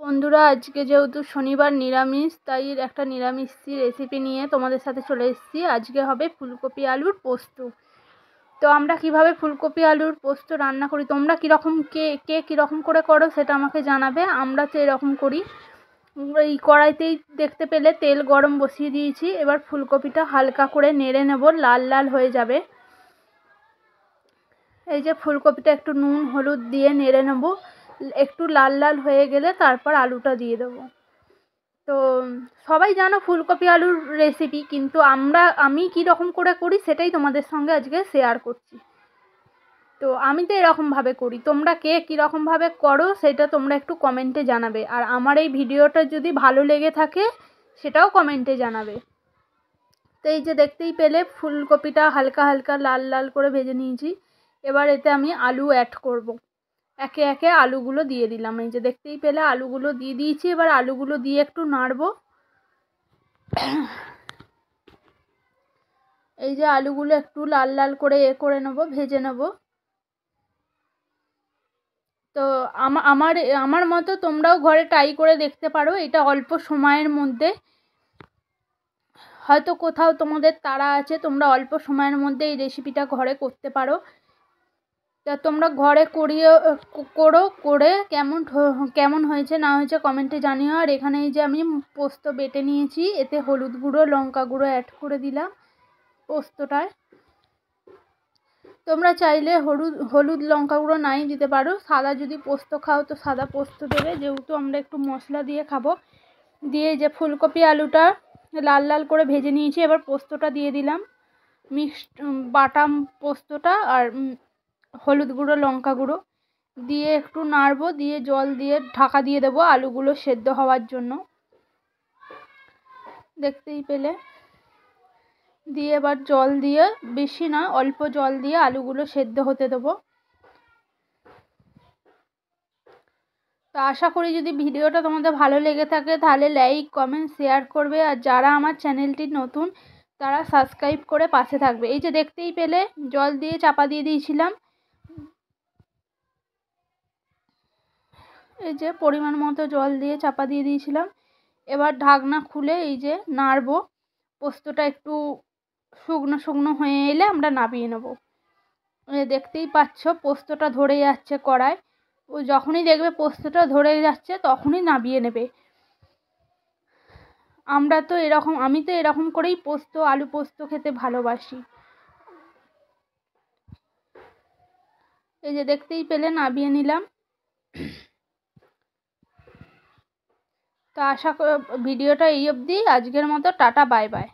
বন্ধুরা, আজকে যেহেতু শনিবার নিরামিষ, তাই একটা নিরামিষি রেসিপি নিয়ে তোমাদের সাথে চলে এসেছি। আজকে হবে ফুলকপি আলুর পোস্ত। তো আমরা কিভাবে ফুলকপি আলুর পোস্ত রান্না করি, তোমরা কীরকম কে কীরকম করে করো সেটা আমাকে জানাবে। আমরা তো এরকম করি। এই কড়াইতেই দেখতে পেলে তেল গরম বসিয়ে দিয়েছি। এবার ফুলকপিটা হালকা করে নেড়ে নেব, লাল লাল হয়ে যাবে। এই যে ফুলকপিটা একটু নুন হলুদ দিয়ে নেড়ে নেব, একটু লাল লাল হয়ে গেলে তারপর আলুটা দিয়ে দেবো। তো সবাই জানো ফুলকপি আলুর রেসিপি, কিন্তু আমি কীরকম করে করি সেটাই তোমাদের সঙ্গে আজকে শেয়ার করছি। তো আমি তো এরকমভাবে করি, তোমরা কে কীরকমভাবে করো সেটা তোমরা একটু কমেন্টে জানাবে। আর আমার এই ভিডিওটা যদি ভালো লেগে থাকে সেটাও কমেন্টে জানাবে। তো এই যে দেখতেই পেলে ফুলকপিটা হালকা হালকা লাল লাল করে ভেজে নিয়েছি। এবার এতে আমি আলু অ্যাড করব। একে একে আলুগুলো দিয়ে দিলাম। এই যে দেখতেই পেলে আলুগুলো দিয়ে দিয়েছি। এবার আলুগুলো দিয়ে একটু নাড়ব। এই যে আলুগুলো একটু লাল লাল করে করে নেব, ভেজে নেব। তো আমার মতো তোমরাও ঘরে ট্রাই করে দেখতে পারো। এটা অল্প সময়ের মধ্যে, হয়তো কোথাও তোমাদের তাড়া আছে, তোমরা অল্প সময়ের মধ্যে এই রেসিপিটা ঘরে করতে পারো। তা তোমরা ঘরে করে কেমন হয়েছে না হয়েছে কমেন্টে জানিও। আর এখানে এই যে আমি পোস্ত বেটে নিয়েছি, এতে হলুদ গুঁড়ো লঙ্কা গুঁড়ো অ্যাড করে দিলাম পোস্তটায়। তোমরা চাইলে হলুদ লঙ্কা গুঁড়ো নাই দিতে পারো। সাদা যদি পোস্ত খাও তো সাদা পোস্ত দেবে, যেহেতু আমরা একটু মশলা দিয়ে খাবো। দিয়ে যে ফুলকপি আলুটা লাল লাল করে ভেজে নিয়েছি, এবার পোস্তটা দিয়ে দিলাম, বাটাম পোস্তটা। আর হলুদ গুঁড়ো লঙ্কা গুঁড়ো দিয়ে একটু নাড়বো, দিয়ে জল দিয়ে ঢাকা দিয়ে দেবো আলুগুলো সেদ্ধ হওয়ার জন্য। দেখতেই পেলে দিয়ে এবার জল দিয়ে, বেশি না অল্প জল দিয়ে আলুগুলো সেদ্ধ হতে দেবো। তো আশা করি যদি ভিডিওটা তোমাদের ভালো লেগে থাকে তাহলে লাইক কমেন্ট শেয়ার করবে। আর যারা আমার চ্যানেলটি নতুন তারা সাবস্ক্রাইব করে পাশে থাকবে। এই যে দেখতেই পেলে জল দিয়ে চাপা দিয়ে দিয়েছিলাম। এই যে পরিমাণ মতো জল দিয়ে চাপা দিয়ে দিয়েছিলাম। এবার ঢাকনা খুলে এই যে নাড়বো। পোস্তটা একটু শুকনো শুকনো হয়ে এলে আমরা নামিয়ে নেব। দেখতেই পাচ্ছ পোস্তটা ধরে যাচ্ছে কড়ায়। ও যখনই দেখবে পোস্তটা ধরে যাচ্ছে তখনই নামিয়ে নেবে। আমি তো এরকম করেই আলু পোস্ত খেতে ভালোবাসি। এই যে দেখতেই পেলে নামিয়ে নিলাম। তো ভিডিওটা এই অবধি। আজকের মতো টাটা, বাই বাই।